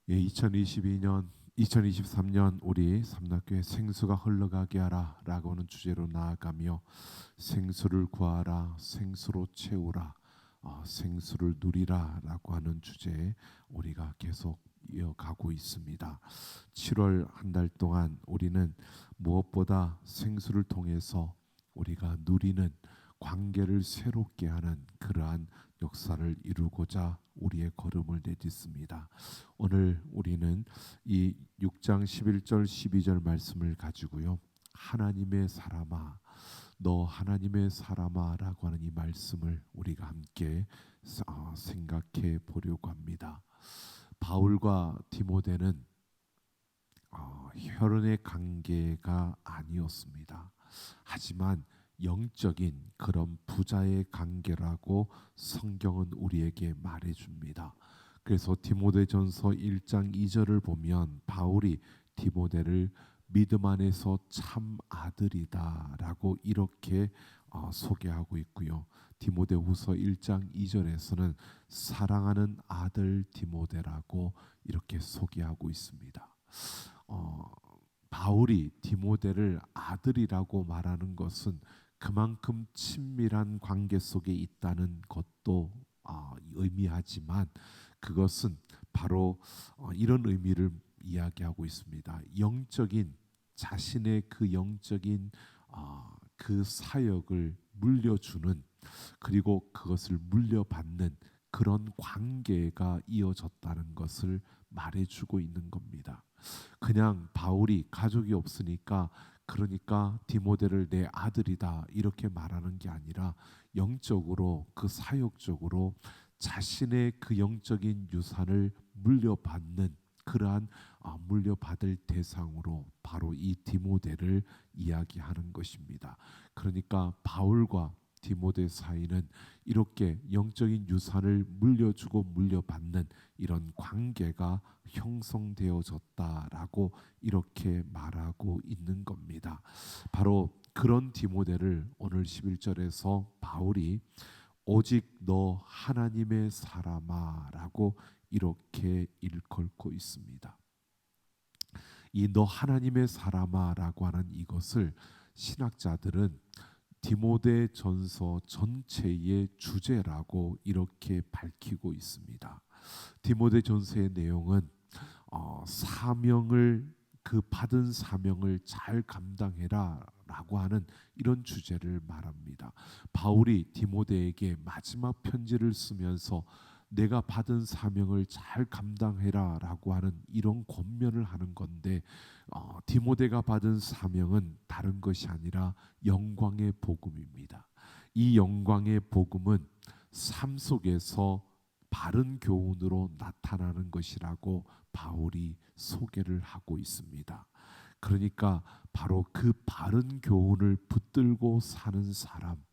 예, 2023년 우리 삼락교회 생수가 흘러가게 하라라고 하는 주제로 나아가며 생수를 구하라, 생수로 채우라, 생수를 누리라라고 하는 주제에 우리가 계속 이어가고 있습니다. 7월 한 달 동안 우리는 무엇보다 생수를 통해서 우리가 누리는 관계를 새롭게 하는 그러한 역사를 이루고자 우리의 걸음을 내딛습니다. 오늘 우리는 이 6장 11절 12절 말씀을 가지고요. 하나님의 사람아, 너 하나님의 사람아라고 하는 이 말씀을 우리가 함께 생각해 보려고 합니다. 바울과 디모데는 혈연의 관계가 아니었습니다. 하지만 영적인 그런 부자의 관계라고 성경은 우리에게 말해줍니다. 그래서 디모데전서 1장 2절을 보면 바울이 디모데를 믿음 안에서 참 아들이다라고 이렇게 소개하고 있고요. 디모데후서 1장 2절에서는 사랑하는 아들 디모데라고 이렇게 소개하고 있습니다. 바울이 디모데를 아들이라고 말하는 것은 그만큼 친밀한 관계 속에 있다는 것도 의미하지만 그것은 바로 이런 의미를 이야기하고 있습니다. 영적인 자신의 그 영적인 그 사역을 물려주는 그리고 그것을 물려받는 그런 관계가 이어졌다는 것을 말해주고 있는 겁니다. 그냥 바울이 가족이 없으니까 그러니까 디모데를 내 아들이다 이렇게 말하는 게 아니라 영적으로 그 사역적으로 자신의 그 영적인 유산을 물려받는 그러한 물려받을 대상으로 바로 이 디모데를 이야기하는 것입니다. 그러니까 바울과 디모데 사이는 이렇게 영적인 유산을 물려주고 물려받는 이런 관계가 형성되어졌다라고 이렇게 말하고 있는 겁니다. 바로 그런 디모데를 오늘 11절에서 바울이 오직 너 하나님의 사람아라고 이렇게 일컬고 있습니다. 이 너 하나님의 사람아라고 하는 이것을 신학자들은 디모데 전서 전체의 주제라고 이렇게 밝히고 있습니다. 디모데 전서의 내용은 사명을 그 받은 사명을 잘 감당해라 라고 하는 이런 주제를 말합니다. 바울이 디모데에게 마지막 편지를 쓰면서 내가 받은 사명을 잘 감당해라 라고 하는 이런 권면을 하는 건데 디모데가 받은 사명은 다른 것이 아니라 영광의 복음입니다. 이 영광의 복음은 삶 속에서 바른 교훈으로 나타나는 것이라고 바울이 소개를 하고 있습니다. 그러니까 바로 그 바른 교훈을 붙들고 사는 사람,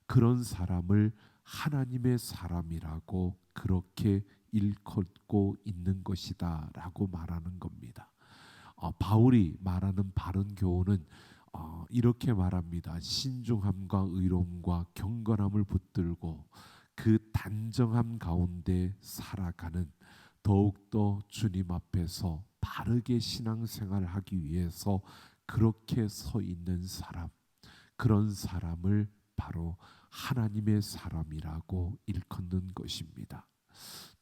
그런 사람을 하나님의 사람이라고 그렇게 일컫고 있는 것이다 라고 말하는 겁니다. 바울이 말하는 바른 교훈은 이렇게 말합니다. 신중함과 의로움과 경건함을 붙들고 그 단정함 가운데 살아가는 더욱더 주님 앞에서 바르게 신앙생활을 하기 위해서 그렇게 서 있는 사람, 그런 사람을 바로 하나님의 사람이라고 일컫는 것입니다.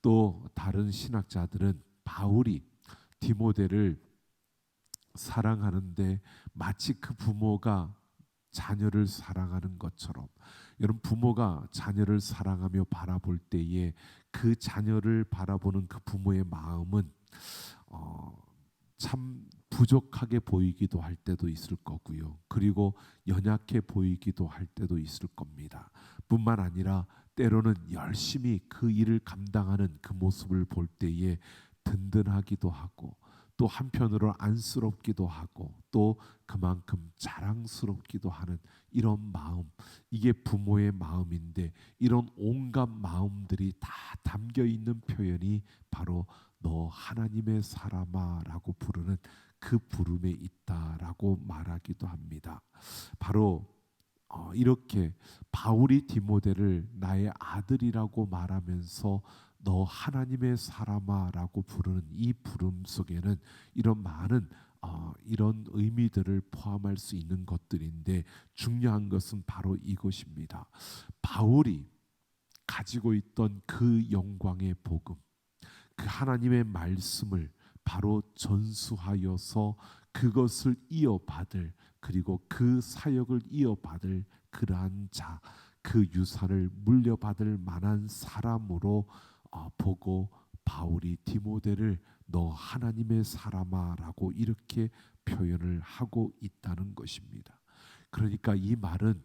또 다른 신학자들은 바울이 디모데를 사랑하는데 마치 그 부모가 자녀를 사랑하는 것처럼, 여러분 부모가 자녀를 사랑하며 바라볼 때에 그 자녀를 바라보는 그 부모의 마음은 참 부족하게 보이기도 할 때도 있을 거고요. 그리고 연약해 보이기도 할 때도 있을 겁니다. 뿐만 아니라 때로는 열심히 그 일을 감당하는 그 모습을 볼 때에 든든하기도 하고 또 한편으로 안쓰럽기도 하고 또 그만큼 자랑스럽기도 하는 이런 마음, 이게 부모의 마음인데 이런 온갖 마음들이 다 담겨 있는 표현이 바로 너 하나님의 사람아라고 부르는 그 부름에 있다라고 말하기도 합니다. 바로 이렇게 바울이 디모데를 나의 아들이라고 말하면서 너 하나님의 사람아라고 부르는 이 부름 속에는 이런 많은 이런 의미들을 포함할 수 있는 것들인데, 중요한 것은 바로 이것입니다. 바울이 가지고 있던 그 영광의 복음, 그 하나님의 말씀을 바로 전수하여서 그것을 이어받을, 그리고 그 사역을 이어받을 그러한 자, 그 유산을 물려받을 만한 사람으로 보고, 바울이 디모데를 너 하나님의 사람아라고 이렇게 표현을 하고 있다는 것입니다. 그러니까 이 말은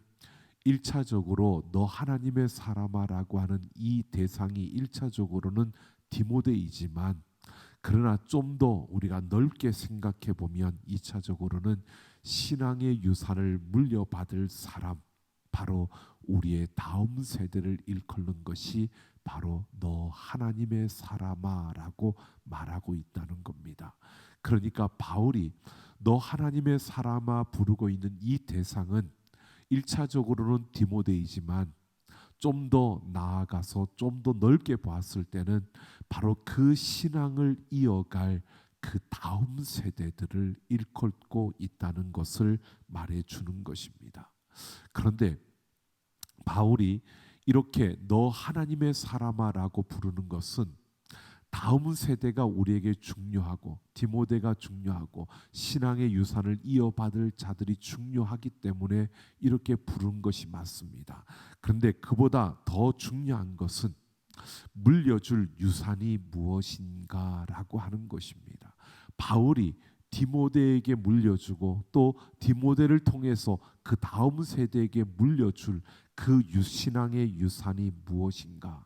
1차적으로 너 하나님의 사람아라고 하는 이 대상이 1차적으로는 디모데이지만, 그러나 좀 더 우리가 넓게 생각해 보면 2차적으로는 신앙의 유산을 물려받을 사람, 바로 우리의 다음 세대를 일컫는 것이 바로 너 하나님의 사람아라고 말하고 있다는 겁니다. 그러니까 바울이 너 하나님의 사람아 부르고 있는 이 대상은 1차적으로는 디모데이지만, 좀 더 나아가서 좀 더 넓게 보았을 때는 바로 그 신앙을 이어갈 그 다음 세대들을 일컫고 있다는 것을 말해주는 것입니다. 그런데 바울이 이렇게 너 하나님의 사람아라고 부르는 것은 다음 세대가 우리에게 중요하고, 디모데가 중요하고, 신앙의 유산을 이어받을 자들이 중요하기 때문에 이렇게 부른 것이 맞습니다. 그런데 그보다 더 중요한 것은 물려줄 유산이 무엇인가라고 하는 것입니다. 바울이 디모데에게 물려주고, 또 디모데를 통해서 그 다음 세대에게 물려줄 그 신앙의 유산이 무엇인가?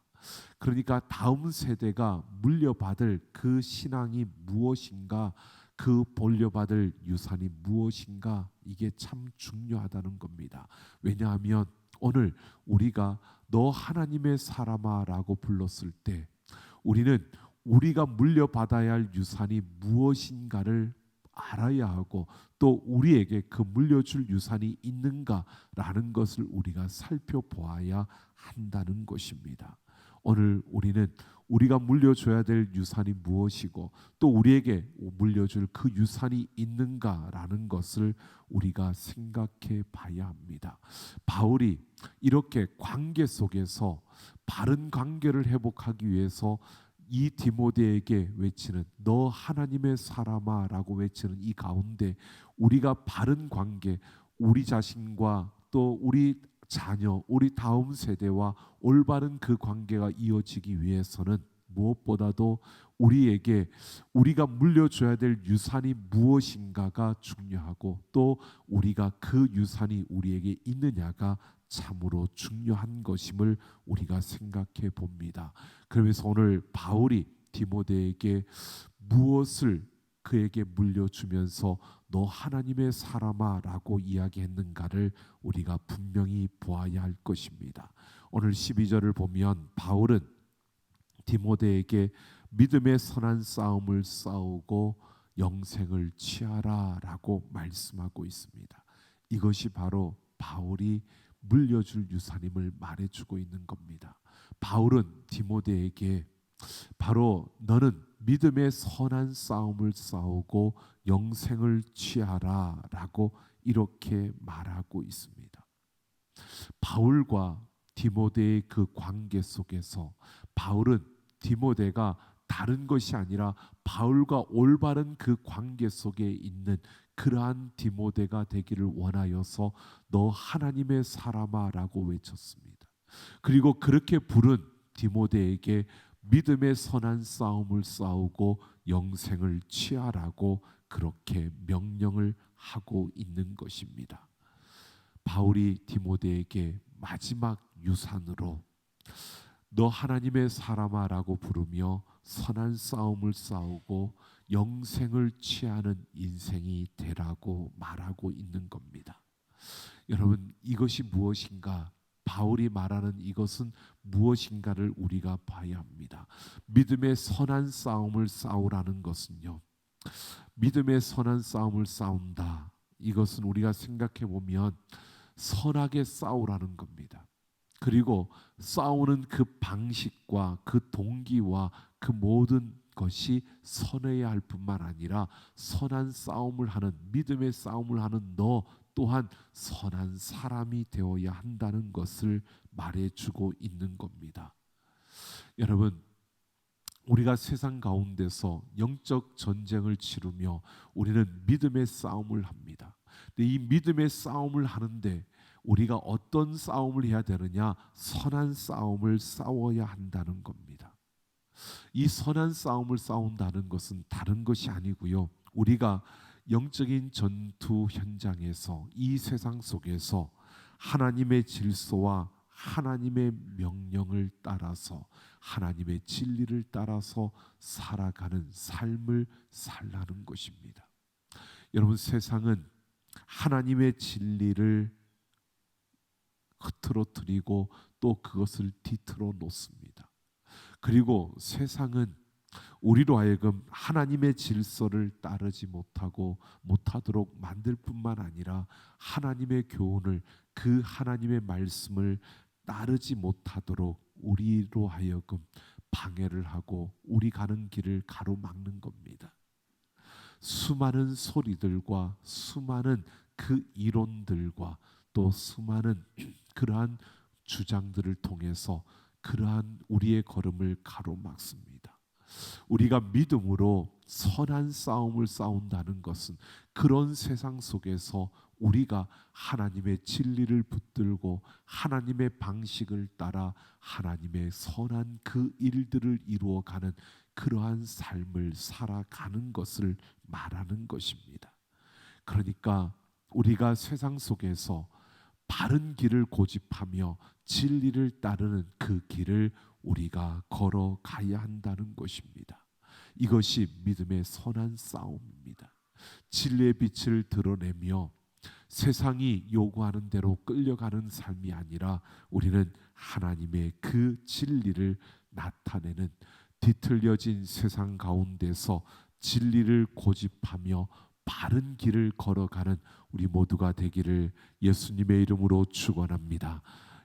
그러니까 다음 세대가 물려받을 그 신앙이 무엇인가, 그 돌려받을 유산이 무엇인가, 이게 참 중요하다는 겁니다. 왜냐하면 오늘 우리가 너 하나님의 사람아라고 불렀을 때, 우리는 우리가 물려받아야 할 유산이 무엇인가를 알아야 하고, 또 우리에게 그 물려줄 유산이 있는가라는 것을 우리가 살펴보아야 한다는 것입니다. 오늘 우리는 우리가 물려줘야 될 유산이 무엇이고, 또 우리에게 물려줄 그 유산이 있는가라는 것을 우리가 생각해 봐야 합니다. 바울이 이렇게 관계 속에서 바른 관계를 회복하기 위해서 이 디모데에게 외치는 너 하나님의 사람아라고 외치는 이 가운데, 우리가 바른 관계, 우리 자신과 또 우리 자녀, 우리 다음 세대와 올바른 그 관계가 이어지기 위해서는 무엇보다도 우리에게 우리가 물려줘야 될 유산이 무엇인가가 중요하고, 또 우리가 그 유산이 우리에게 있느냐가 참으로 중요한 것임을 우리가 생각해 봅니다. 그러면서 오늘 바울이 디모데에게 무엇을 그에게 물려주면서 너 하나님의 사람아라고 이야기했는가를 우리가 분명히 보아야 할 것입니다. 오늘 12절을 보면 바울은 디모데에게 믿음의 선한 싸움을 싸우고 영생을 취하라라고 말씀하고 있습니다. 이것이 바로 바울이 물려줄 유산임을 말해주고 있는 겁니다. 바울은 디모데에게 바로 너는 믿음의 선한 싸움을 싸우고 영생을 취하라라고 이렇게 말하고 있습니다. 바울과 디모데의 그 관계 속에서 바울은 디모데가 다른 것이 아니라 바울과 올바른 그 관계 속에 있는 그러한 디모데가 되기를 원하여서 너 하나님의 사람아라고 외쳤습니다. 그리고 그렇게 부른 디모데에게 믿음의 선한 싸움을 싸우고 영생을 취하라고 그렇게 명령을 하고 있는 것입니다. 바울이 디모데에게 마지막 유산으로 너 하나님의 사람아라고 부르며 선한 싸움을 싸우고 영생을 취하는 인생이 되라고 말하고 있는 겁니다. 여러분, 이것이 무엇인가? 바울이 말하는 이것은 무엇인가를 우리가 봐야 합니다. 믿음의 선한 싸움을 싸우라는 것은요, 믿음의 선한 싸움을 싸운다, 이것은 우리가 생각해 보면 선하게 싸우라는 겁니다. 그리고 싸우는 그 방식과 그 동기와 그 모든 것이 선해야 할 뿐만 아니라 선한 싸움을 하는, 믿음의 싸움을 하는 너 또한 선한 사람이 되어야 한다는 것을 말해주고 있는 겁니다. 여러분, 우리가 세상 가운데서 영적 전쟁을 치르며 우리는 믿음의 싸움을 합니다. 근데 이 믿음의 싸움을 하는데 우리가 어떤 싸움을 해야 되느냐? 선한 싸움을 싸워야 한다는 겁니다. 이 선한 싸움을 싸운다는 것은 다른 것이 아니고요. 우리가 영적인 전투 현장에서, 이 세상 속에서 하나님의 질서와 하나님의 명령을 따라서, 하나님의 진리를 따라서 살아가는 삶을 살라는 것입니다. 여러분, 세상은 하나님의 진리를 흐트러뜨리고 또 그것을 뒤틀어 놓습니다. 그리고 세상은 우리로 하여금 하나님의 질서를 따르지 못하도록 만들 뿐만 아니라 하나님의 교훈을, 그 하나님의 말씀을 따르지 못하도록 우리로 하여금 방해를 하고 우리 가는 길을 가로막는 겁니다. 수많은 소리들과 수많은 그 이론들과 또 수많은 그러한 주장들을 통해서 그러한 우리의 걸음을 가로막습니다. 우리가 믿음으로 선한 싸움을 싸운다는 것은 그런 세상 속에서 우리가 하나님의 진리를 붙들고 하나님의 방식을 따라 하나님의 선한 그 일들을 이루어가는 그러한 삶을 살아가는 것을 말하는 것입니다. 그러니까 우리가 세상 속에서 바른 길을 고집하며 진리를 따르는 그 길을 우리가 걸어가야 한다는 것입니다. 이것이 믿음의 선한 싸움입니다. 진리의 빛을 드러내며 세상이 요구하는 대로 끌려가는 삶이 아니라 우리는 하나님의 그 진리를 나타내는, 뒤틀려진 세상 가운데서 진리를 고집하며 바른 길을 걸어가는 우리 모두가 되기를 예수님의 이름으로 축원합니다.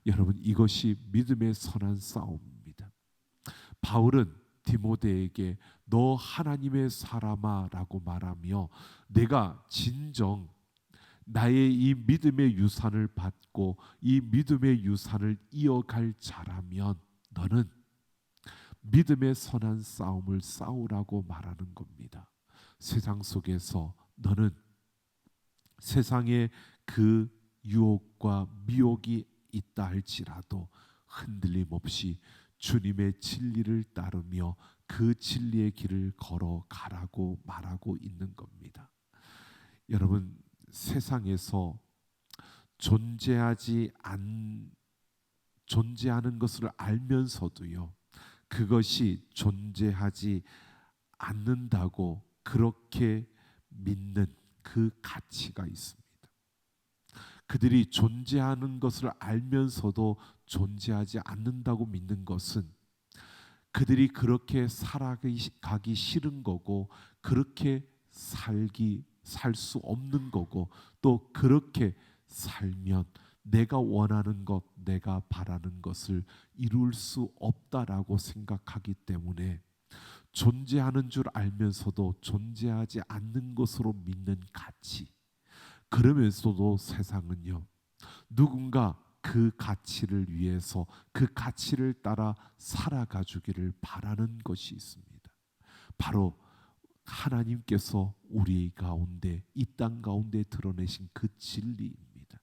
여러분, 이것이 믿음의 선한 싸움입니다. 바울은 디모데에게 너 하나님의 사람아 라고 말하며, 내가 진정 나의 이 믿음의 유산을 받고 이 믿음의 유산을 이어갈 자라면 너는 믿음의 선한 싸움을 싸우라고 말하는 겁니다. 세상 속에서 너는 세상의 그 유혹과 미혹이 있다 할지라도 흔들림 없이 주님의 진리를 따르며 그 진리의 길을 걸어가라고 말하고 있는 겁니다. 여러분, 세상에서 존재하는 것을 알면서도요, 그것이 존재하지 않는다고 그렇게 믿는 그 가치가 있습니다. 그들이 존재하는 것을 알면서도 존재하지 않는다고 믿는 것은 그들이 그렇게 살아가기 싫은 거고, 그렇게 살 수 없는 거고, 또 그렇게 살면 내가 원하는 것, 내가 바라는 것을 이룰 수 없다라고 생각하기 때문에 존재하는 줄 알면서도 존재하지 않는 것으로 믿는 가치, 그러면서도 세상은요, 누군가 그 가치를 위해서 그 가치를 따라 살아가 주기를 바라는 것이 있습니다. 바로 하나님께서 우리 가운데, 이 땅 가운데 드러내신 그 진리입니다.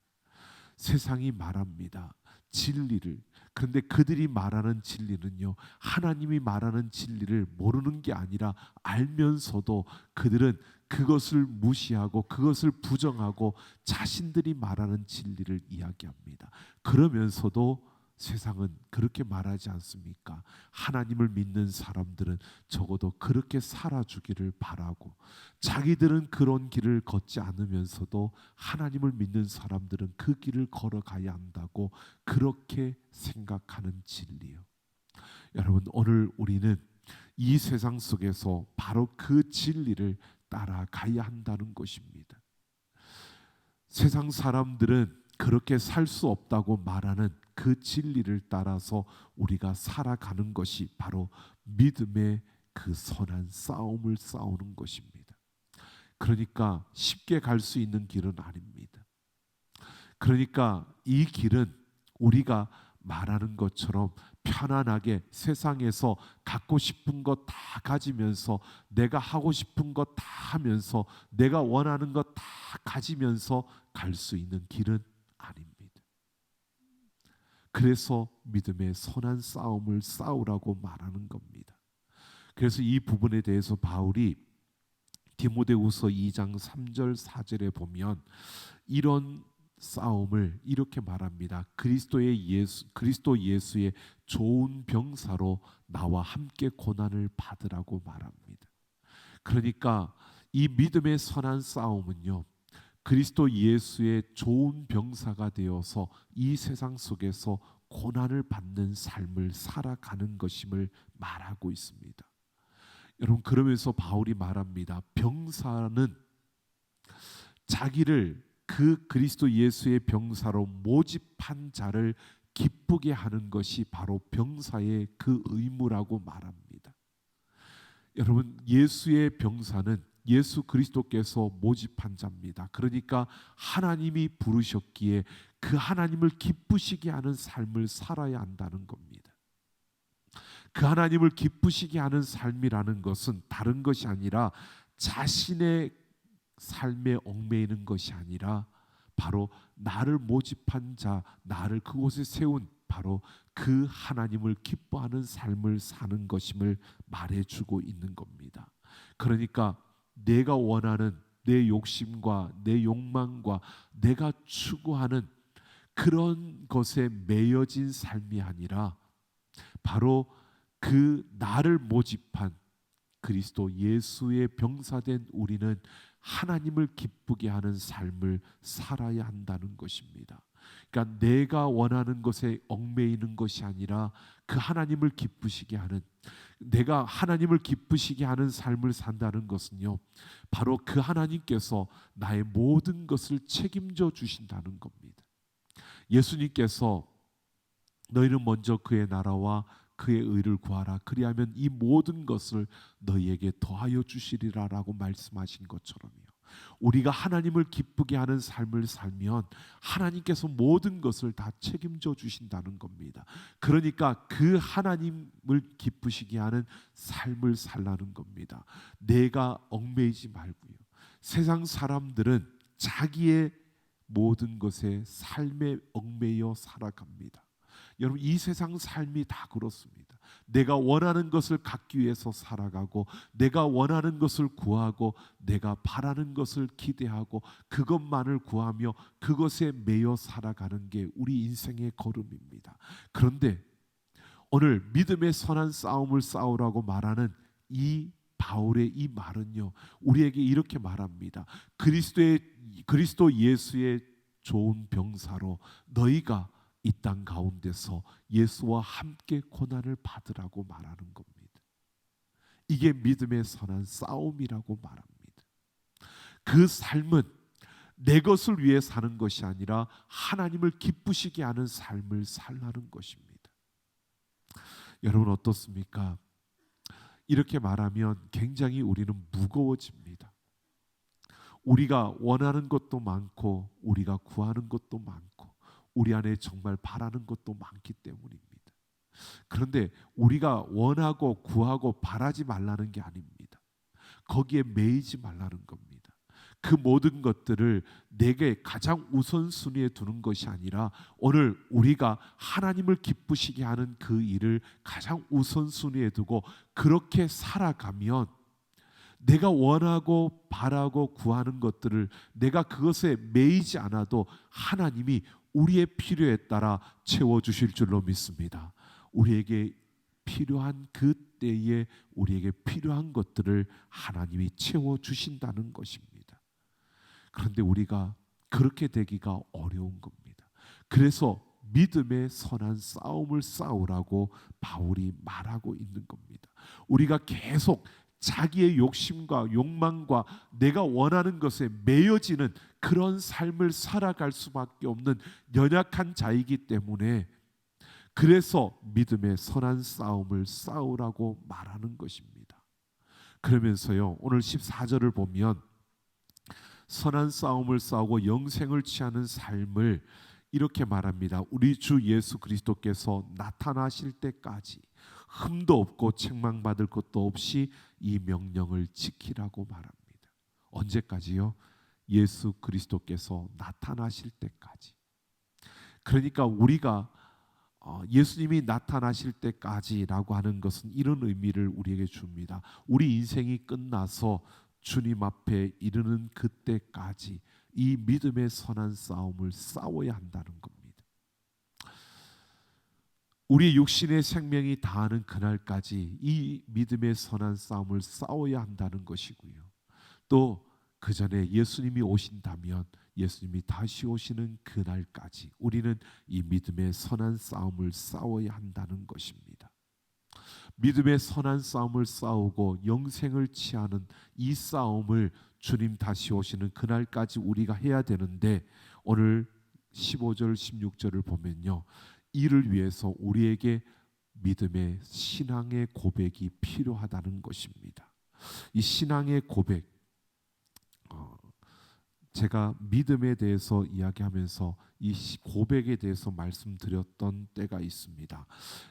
세상이 말합니다, 진리를. 그런데 그들이 말하는 진리는요, 하나님이 말하는 진리를 모르는 게 아니라 알면서도 그들은 그것을 무시하고 그것을 부정하고 자신들이 말하는 진리를 이야기합니다. 그러면서도 세상은 그렇게 말하지 않습니까? 하나님을 믿는 사람들은 적어도 그렇게 살아주기를 바라고, 자기들은 그런 길을 걷지 않으면서도 하나님을 믿는 사람들은 그 길을 걸어가야 한다고 그렇게 생각하는 진리요. 여러분, 오늘 우리는 이 세상 속에서 바로 그 진리를 따라가야 한다는 것입니다. 세상 사람들은 그렇게 살 수 없다고 말하는 그 진리를 따라서 우리가 살아가는 것이 바로 믿음의 그 선한 싸움을 싸우는 것입니다. 그러니까 쉽게 갈 수 있는 길은 아닙니다. 그러니까 이 길은 우리가 말하는 것처럼 편안하게 세상에서 갖고 싶은 것 다 가지면서 내가 하고 싶은 것 다 하면서 내가 원하는 것 다 가지면서 갈 수 있는 길은 아닙니다. 그래서 믿음의 선한 싸움을 싸우라고 말하는 겁니다. 그래서 이 부분에 대해서 바울이 디모데후서 2장 3절 4절에 보면 이런 싸움을 이렇게 말합니다. 그리스도 예수의 좋은 병사로 나와 함께 고난을 받으라고 말합니다. 그러니까 이 믿음의 선한 싸움은요, 그리스도 예수의 좋은 병사가 되어서 이 세상 속에서 고난을 받는 삶을 살아가는 것임을 말하고 있습니다. 여러분, 그러면서 바울이 말합니다. 병사는 자기를 그 그리스도 예수의 병사로 모집한 자를 기쁘게 하는 것이 바로 병사의 그 의무라고 말합니다. 여러분, 예수의 병사는 예수 그리스도께서 모집한 자입니다. 그러니까 하나님이 부르셨기에 그 하나님을 기쁘시게 하는 삶을 살아야 한다는 겁니다. 그 하나님을 기쁘시게 하는 삶이라는 것은 다른 것이 아니라 자신의 삶에 얽매이는 것이 아니라 바로 나를 모집한 자, 나를 그곳에 세운 바로 그 하나님을 기뻐하는 삶을 사는 것임을 말해주고 있는 겁니다. 그러니까 내가 원하는 내 욕심과 내 욕망과 내가 추구하는 그런 것에 매여진 삶이 아니라 바로 그 나를 모집한 그리스도 예수의 병사된 우리는 하나님을 기쁘게 하는 삶을 살아야 한다는 것입니다. 그러니까 내가 원하는 것에 얽매이는 것이 아니라 그 하나님을 기쁘시게 하는, 내가 하나님을 기쁘시게 하는 삶을 산다는 것은요, 바로 그 하나님께서 나의 모든 것을 책임져 주신다는 겁니다. 예수님께서 너희는 먼저 그의 나라와 그의 의를 구하라, 그리하면 이 모든 것을 너희에게 더하여 주시리라라고 말씀하신 것처럼요, 우리가 하나님을 기쁘게 하는 삶을 살면 하나님께서 모든 것을 다 책임져 주신다는 겁니다. 그러니까 그 하나님을 기쁘시게 하는 삶을 살라는 겁니다. 내가 얽매이지 말고요. 세상 사람들은 자기의 모든 것에 삶에 얽매여 살아갑니다. 여러분, 이 세상 삶이 다 그렇습니다. 내가 원하는 것을 갖기 위해서 살아가고, 내가 원하는 것을 구하고, 내가 바라는 것을 기대하고 그것만을 구하며 그것에 매여 살아가는 게 우리 인생의 걸음입니다. 그런데 오늘 믿음의 선한 싸움을 싸우라고 말하는 이 바울의 이 말은요, 우리에게 이렇게 말합니다. 그리스도 예수의 좋은 병사로 너희가 이 땅 가운데서 예수와 함께 고난을 받으라고 말하는 겁니다. 이게 믿음의 선한 싸움이라고 말합니다. 그 삶은 내 것을 위해 사는 것이 아니라 하나님을 기쁘시게 하는 삶을 살라는 것입니다. 여러분, 어떻습니까? 이렇게 말하면 굉장히 우리는 무거워집니다. 우리가 원하는 것도 많고 우리가 구하는 것도 많고 우리 안에 정말 바라는 것도 많기 때문입니다. 그런데 우리가 원하고 구하고 바라지 말라는 게 아닙니다. 거기에 매이지 말라는 겁니다. 그 모든 것들을 내게 가장 우선순위에 두는 것이 아니라 오늘 우리가 하나님을 기쁘시게 하는 그 일을 가장 우선순위에 두고 그렇게 살아가면 내가 원하고 바라고 구하는 것들을 내가 그것에 매이지 않아도 하나님이 우리의 필요에 따라 채워주실 줄로 믿습니다. 우리에게 필요한 그 때에 우리에게 필요한 것들을 하나님이 채워주신다는 것입니다. 그런데 우리가 그렇게 되기가 어려운 겁니다. 그래서 믿음의 선한 싸움을 싸우라고 바울이 말하고 있는 겁니다. 우리가 계속 자기의 욕심과 욕망과 내가 원하는 것에 매여지는 그런 삶을 살아갈 수밖에 없는 연약한 자이기 때문에, 그래서 믿음의 선한 싸움을 싸우라고 말하는 것입니다. 그러면서요, 오늘 14절을 보면 선한 싸움을 싸우고 영생을 취하는 삶을 이렇게 말합니다. 우리 주 예수 그리스도께서 나타나실 때까지 흠도 없고 책망받을 것도 없이 이 명령을 지키라고 말합니다. 언제까지요? 예수 그리스도께서 나타나실 때까지. 그러니까 우리가 예수님이 나타나실 때까지라고 하는 것은 이런 의미를 우리에게 줍니다. 우리 인생이 끝나서 주님 앞에 이르는 그때까지 이 믿음의 선한 싸움을 싸워야 한다는 겁니다. 우리 육신의 생명이 다하는 그날까지 이 믿음의 선한 싸움을 싸워야 한다는 것이고요. 또 그 전에 예수님이 오신다면 예수님이 다시 오시는 그날까지 우리는 이 믿음의 선한 싸움을 싸워야 한다는 것입니다. 믿음의 선한 싸움을 싸우고 영생을 취하는 이 싸움을 주님 다시 오시는 그날까지 우리가 해야 되는데, 오늘 15절 16절을 보면요, 이를 위해서 우리에게 믿음의 신앙의 고백이 필요하다는 것입니다. 이 신앙의 고백, 제가 믿음에 대해서 이야기하면서 이 고백에 대해서 말씀드렸던 때가 있습니다.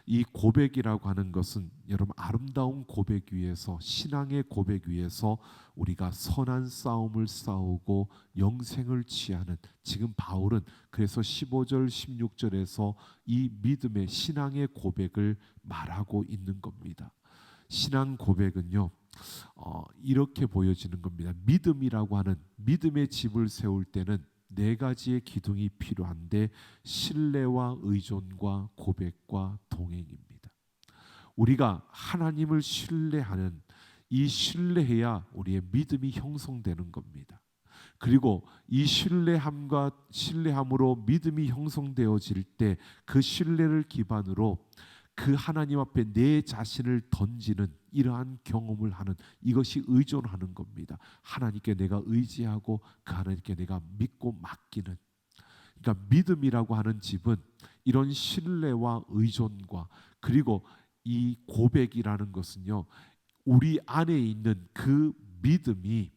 이 고백이라고 하는 것은 여러분, 아름다운 고백 위에서, 신앙의 고백 위에서 우리가 선한 싸움을 싸우고 영생을 취하는, 지금 바울은 그래서 15절 16절에서 이 믿음의 신앙의 고백을 말하고 있는 겁니다. 신앙 고백은요, 이렇게 보여지는 겁니다. 믿음이라고 하는, 믿음의 집을 세울 때는 네 가지의 기둥이 필요한데, 신뢰와 의존과 고백과 동행입니다. 우리가 하나님을 신뢰하는, 이 신뢰해야 우리의 믿음이 형성되는 겁니다. 그리고 이 신뢰함으로 믿음이 형성되어질 때 그 신뢰를 기반으로 그 하나님 앞에 내 자신을 던지는 이러한 경험을 하는, 이것이 의존하는 겁니다. 하나님께 내가 의지하고 그 하나님께 내가 믿고 맡기는. 그러니까 믿음이라고 하는 집은 이런 신뢰와 의존과, 그리고 이 고백이라는 것은요, 우리 안에 있는 그 믿음이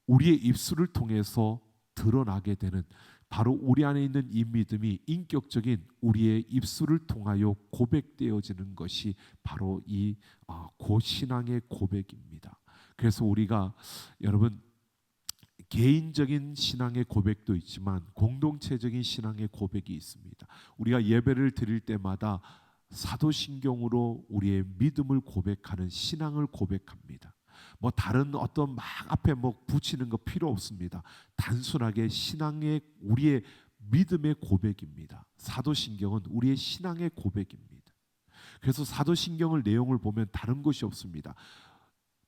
우리의 입술을 통해서 드러나게 되는, 바로 우리 안에 있는 이 믿음이 인격적인 우리의 입술을 통하여 고백되어지는 것이 바로 이 고신앙의 고백입니다. 그래서 우리가, 여러분, 개인적인 신앙의 고백도 있지만 공동체적인 신앙의 고백이 있습니다. 우리가 예배를 드릴 때마다 사도신경으로 우리의 믿음을 고백하는, 신앙을 고백합니다. 뭐 다른 어떤 막 앞에 뭐 붙이는 거 필요 없습니다. 단순하게 신앙의, 우리의 믿음의 고백입니다. 사도신경은 우리의 신앙의 고백입니다. 그래서 사도신경을 내용을 보면 다른 것이 없습니다.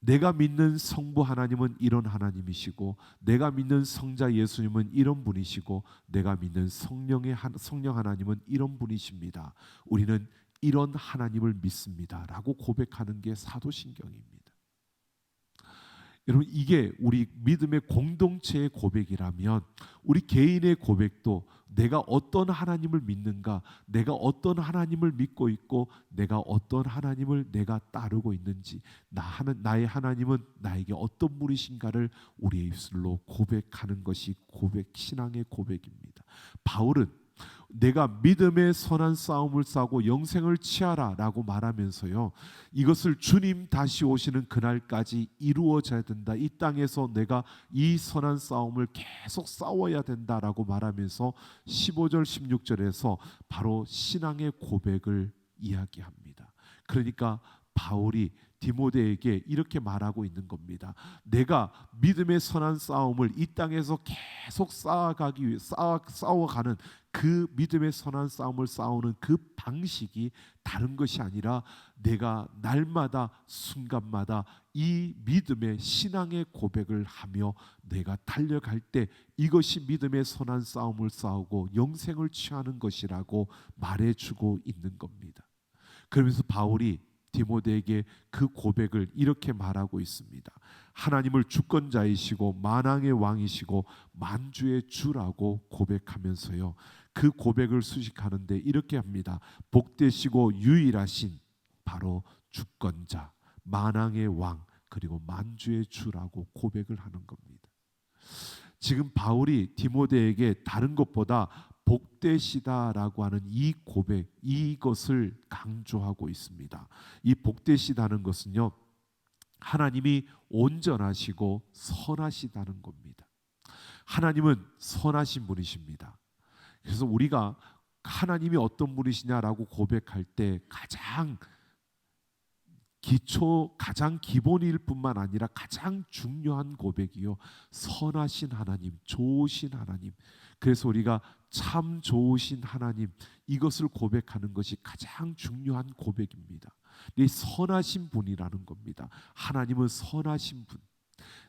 내가 믿는 성부 하나님은 이런 하나님이시고, 내가 믿는 성자 예수님은 이런 분이시고, 내가 믿는 성령 하나님은 이런 분이십니다. 우리는 이런 하나님을 믿습니다 라고 고백하는 게 사도신경입니다. 여러분, 이게 우리 믿음의 공동체의 고백이라면, 우리 개인의 고백도 내가 어떤 하나님을 믿는가, 내가 어떤 하나님을 믿고 있고 내가 어떤 하나님을 내가 따르고 있는지, 나의 하나님은 나에게 어떤 분이신가를 우리의 입술로 고백하는 것이 신앙의 고백입니다. 바울은 내가 믿음의 선한 싸움을 싸고 영생을 취하라 라고 말하면서요, 이것을 주님 다시 오시는 그날까지 이루어져야 된다, 이 땅에서 내가 이 선한 싸움을 계속 싸워야 된다라고 말하면서 15절 16절에서 바로 신앙의 고백을 이야기합니다. 그러니까 바울이 디모데에게 이렇게 말하고 있는 겁니다. 내가 믿음의 선한 싸움을 이 땅에서 계속 싸워가는 그 믿음의 선한 싸움을 싸우는 그 방식이 다른 것이 아니라, 내가 날마다 순간마다 이 믿음의 신앙의 고백을 하며 내가 달려갈 때 이것이 믿음의 선한 싸움을 싸우고 영생을 취하는 것이라고 말해주고 있는 겁니다. 그러면서 바울이 디모데에게 그 고백을 이렇게 말하고 있습니다. 하나님을 주권자이시고 만왕의 왕이시고 만주의 주라고 고백하면서요, 그 고백을 수식하는데 이렇게 합니다. 복되시고 유일하신 바로 주권자, 만왕의 왕, 그리고 만주의 주라고 고백을 하는 겁니다. 지금 바울이 디모데에게 다른 것보다 복되시다라고 하는 이 고백, 이것을 강조하고 있습니다. 이 복되시다는 것은요, 하나님이 온전하시고 선하시다는 겁니다. 하나님은 선하신 분이십니다. 그래서 우리가 하나님이 어떤 분이시냐라고 고백할 때 가장 가장 기본일 뿐만 아니라 가장 중요한 고백이요, 선하신 하나님, 좋으신 하나님. 그래서 우리가 참 좋으신 하나님, 이것을 고백하는 것이 가장 중요한 고백입니다. 이 선하신 분이라는 겁니다. 하나님은 선하신 분.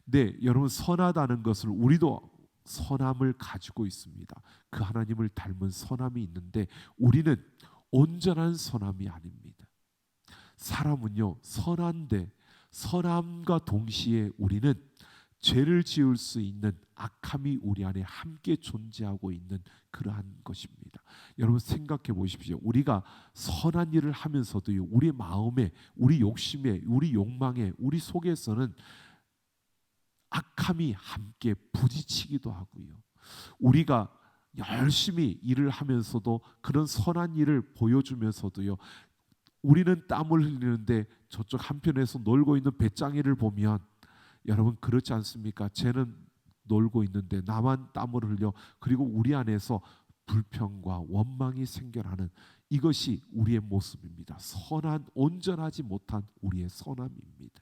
네, 여러분, 선하다는 것을 우리도 선함을 가지고 있습니다. 그 하나님을 닮은 선함이 있는데 우리는 온전한 선함이 아닙니다. 사람은요, 선한데 선함과 동시에 우리는 죄를 지을 수 있는 악함이 우리 안에 함께 존재하고 있는 그러한 것입니다. 여러분, 생각해 보십시오. 우리가 선한 일을 하면서도요, 우리 마음에, 우리 욕심에, 우리 욕망에, 우리 속에서는 악함이 함께 부딪히기도 하고요, 우리가 열심히 일을 하면서도, 그런 선한 일을 보여주면서도요, 우리는 땀을 흘리는데 저쪽 한편에서 놀고 있는 배짱이를 보면, 여러분 그렇지 않습니까? 쟤는 놀고 있는데 나만 땀을 흘려. 그리고 우리 안에서 불평과 원망이 생겨나는, 이것이 우리의 모습입니다. 선한, 온전하지 못한 우리의 선함입니다.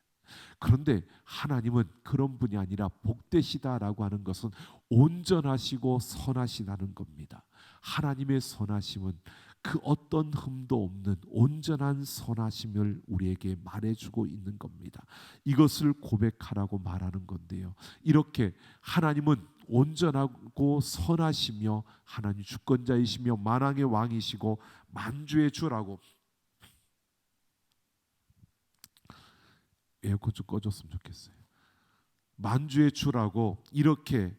그런데 하나님은 그런 분이 아니라 복되시다라고 하는 것은 온전하시고 선하시다는 겁니다. 하나님의 선하심은 그 어떤 흠도 없는 온전한 선하심을 우리에게 말해주고 있는 겁니다. 이것을 고백하라고 말하는 건데요, 이렇게 하나님은 온전하고 선하시며 하나님 주권자이시며 만왕의 왕이시고 만주의 주라고, 에어컨 좀 꺼줬으면 좋겠어요. 만주의 주라고 이렇게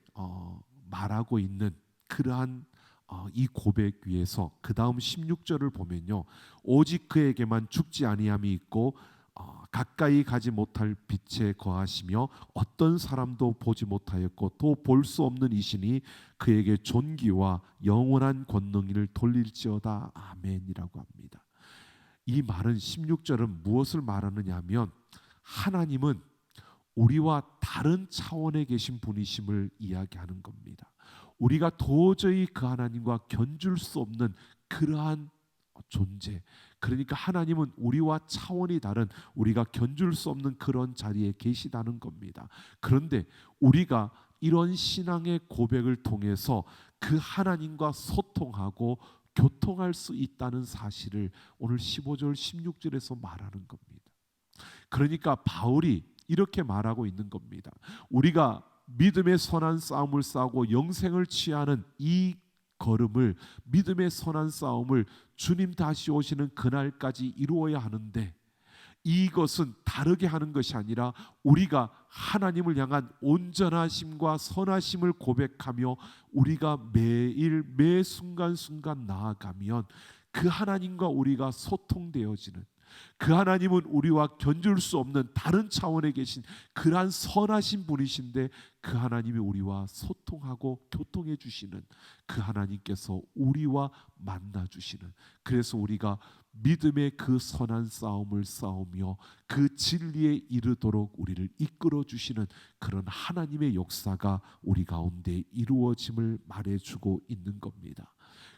말하고 있는 그러한 이 고백 위에서 그 다음 16절을 보면요, 오직 그에게만 죽지 아니함이 있고 가까이 가지 못할 빛에 거하시며 어떤 사람도 보지 못하였고 또 볼 수 없는 이시니 그에게 존귀와 영원한 권능을 돌릴지어다. 아멘이라고 합니다. 이 말은, 16절은 무엇을 말하느냐 하면, 하나님은 우리와 다른 차원에 계신 분이심을 이야기하는 겁니다. 우리가 도저히 그 하나님과 견줄 수 없는 그러한 존재, 그러니까 하나님은 우리와 차원이 다른, 우리가 견줄 수 없는 그런 자리에 계시다는 겁니다. 그런데 우리가 이런 신앙의 고백을 통해서 그 하나님과 소통하고 교통할 수 있다는 사실을 오늘 15절 16절에서 말하는 겁니다. 그러니까 바울이 이렇게 말하고 있는 겁니다. 우리가 믿음의 선한 싸움을 싸우고 영생을 취하는 이 걸음을, 믿음의 선한 싸움을 주님 다시 오시는 그날까지 이루어야 하는데, 이것은 다르게 하는 것이 아니라 우리가 하나님을 향한 온전하심과 선하심을 고백하며 우리가 매일 매 순간순간 나아가면 그 하나님과 우리가 소통되어지는, 그 하나님은 우리와 견줄 수 없는 다른 차원에 계신 그러한 선하신 분이신데, 그 하나님이 우리와 소통하고 교통해 주시는 그 하나님께서 우리와 만나 주시는, 그래서 우리가 믿음의 그 선한 싸움을 싸우며 그 진리에 이르도록 우리를 이끌어 주시는 그런 하나님의 역사가 우리 가운데 이루어짐을 말해주고 있는 겁니다.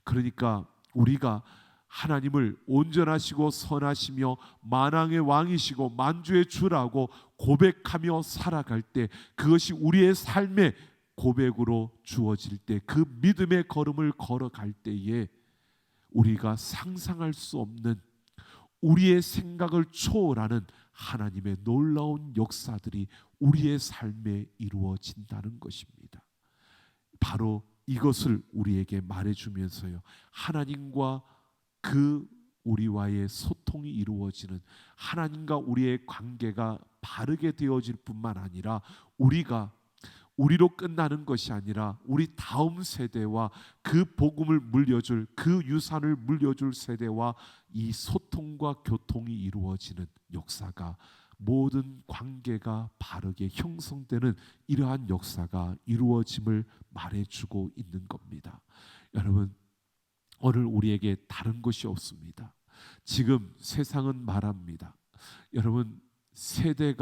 그러니까 우리가 하나님을 온전하시고 선하시며 만왕의 왕이시고 만주의 주라고 고백하며 살아갈 때, 그것이 우리의 삶의 고백으로 주어질 때, 그 믿음의 걸음을 걸어갈 때에 우리가 상상할 수 없는, 우리의 생각을 초월하는 하나님의 놀라운 역사들이 우리의 삶에 이루어진다는 것입니다. 바로 이것을 우리에게 말해주면서요, 하나님과 그 우리와의 소통이 이루어지는, 하나님과 우리의 관계가 바르게 되어질 뿐만 아니라 우리가 우리로 끝나는 것이 아니라 우리 다음 세대와 그 복음을 물려줄, 그 유산을 물려줄 세대와 이 소통과 교통이 이루어지는 역사가, 모든 관계가 바르게 형성되는 이러한 역사가 이루어짐을 말해주고 있는 겁니다. 여러분, 오늘 우리에게 다른 것이 없습니다. 지금 세상은 말합니다. 여러분, 세대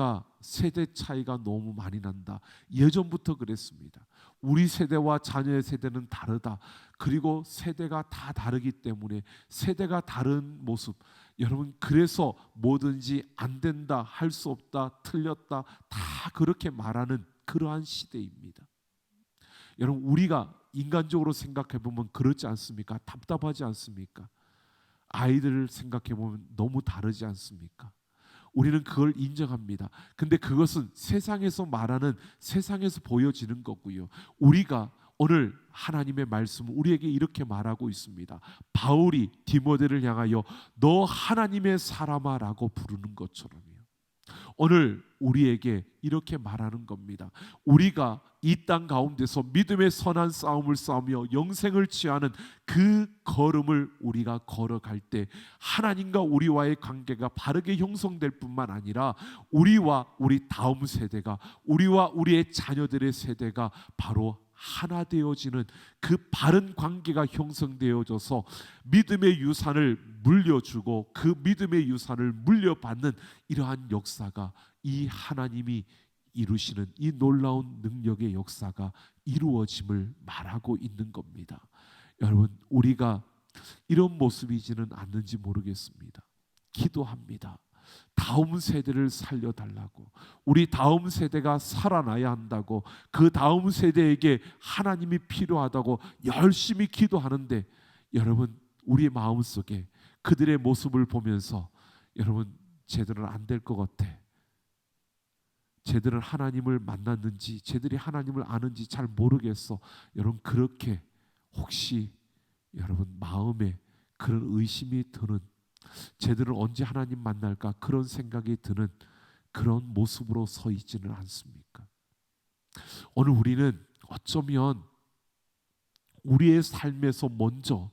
차이가 너무 많이 난다. 예전부터 그랬습니다. 우리 세대와 자녀의 세대는 다르다. 그리고 세대가 다 다르기 때문에 세대가 다른 모습. 여러분, 그래서 뭐든지 안 된다, 할 수 없다, 틀렸다, 다 그렇게 말하는 그러한 시대입니다. 여러분, 우리가 인간적으로 생각해 보면 그렇지 않습니까? 답답하지 않습니까? 아이들을 생각해 보면 너무 다르지 않습니까? 우리는 그걸 인정합니다. 근데 그것은 세상에서 말하는, 세상에서 보여지는 거고요. 우리가 오늘 하나님의 말씀은 우리에게 이렇게 말하고 있습니다. 바울이 디모데를 향하여 너 하나님의 사람아 라고 부르는 것처럼요. 오늘 우리에게 이렇게 말하는 겁니다. 우리가 이 땅 가운데서 믿음의 선한 싸움을 싸우며 영생을 취하는 그 걸음을 우리가 걸어갈 때 하나님과 우리와의 관계가 바르게 형성될 뿐만 아니라 우리와 우리 다음 세대가, 우리와 우리의 자녀들의 세대가 바로 하나 되어지는 그 바른 관계가 형성되어져서 믿음의 유산을 물려주고 그 믿음의 유산을 물려받는 이러한 역사가, 이 하나님이 이루시는 이 놀라운 능력의 역사가 이루어짐을 말하고 있는 겁니다. 여러분, 우리가 이런 모습이지는 않는지 모르겠습니다. 기도합니다. 다음 세대를 살려달라고, 우리 다음 세대가 살아나야 한다고, 그 다음 세대에게 하나님이 필요하다고 열심히 기도하는데, 여러분, 우리의 마음속에 그들의 모습을 보면서 여러분, 쟤들은 안 될 것 같아, 쟤들은 하나님을 만났는지 쟤들이 하나님을 아는지 잘 모르겠어, 여러분, 그렇게 혹시 여러분 마음에 그런 의심이 드는, 쟤들은 언제 하나님 만날까 그런 생각이 드는 그런 모습으로 서 있지는 않습니까? 오늘 우리는 어쩌면 우리의 삶에서 먼저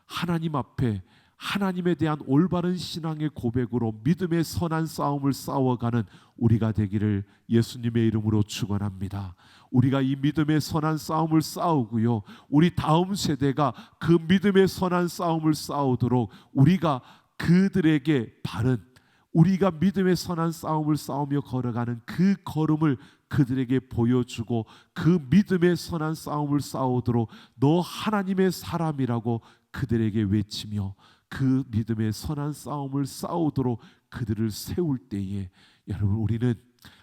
하나님 앞에 하나님에 대한 올바른 신앙의 고백으로 믿음의 선한 싸움을 싸워가는 우리가 되기를 예수님의 이름으로 축원합니다. 우리가 이 믿음의 선한 싸움을 싸우고요, 우리 다음 세대가 그 믿음의 선한 싸움을 싸우도록 우리가 그들에게 바른, 우리가 믿음의 선한 싸움을 싸우며 걸어가는 그 걸음을 그들에게 보여주고 그 믿음의 선한 싸움을 싸우도록 너 하나님의 사람이라고 그들에게 외치며 그 믿음의 선한 싸움을 싸우도록 그들을 세울 때에 여러분, 우리는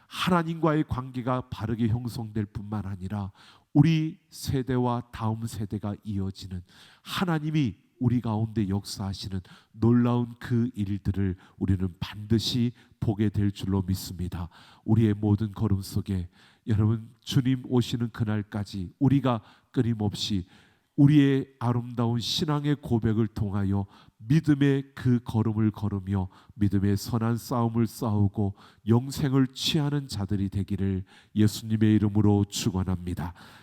하나님과의 관계가 바르게 형성될 뿐만 아니라 우리 세대와 다음 세대가 이어지는 하나님이 우리 가운데 역사하시는 놀라운 그 일들을 우리는 반드시 보게 될 줄로 믿습니다. 우리의 모든 걸음 속에 여러분, 주님 오시는 그날까지 우리가 끊임없이 우리의 아름다운 신앙의 고백을 통하여 믿음의 그 걸음을 걸으며 믿음의 선한 싸움을 싸우고 영생을 취하는 자들이 되기를 예수님의 이름으로 축원합니다.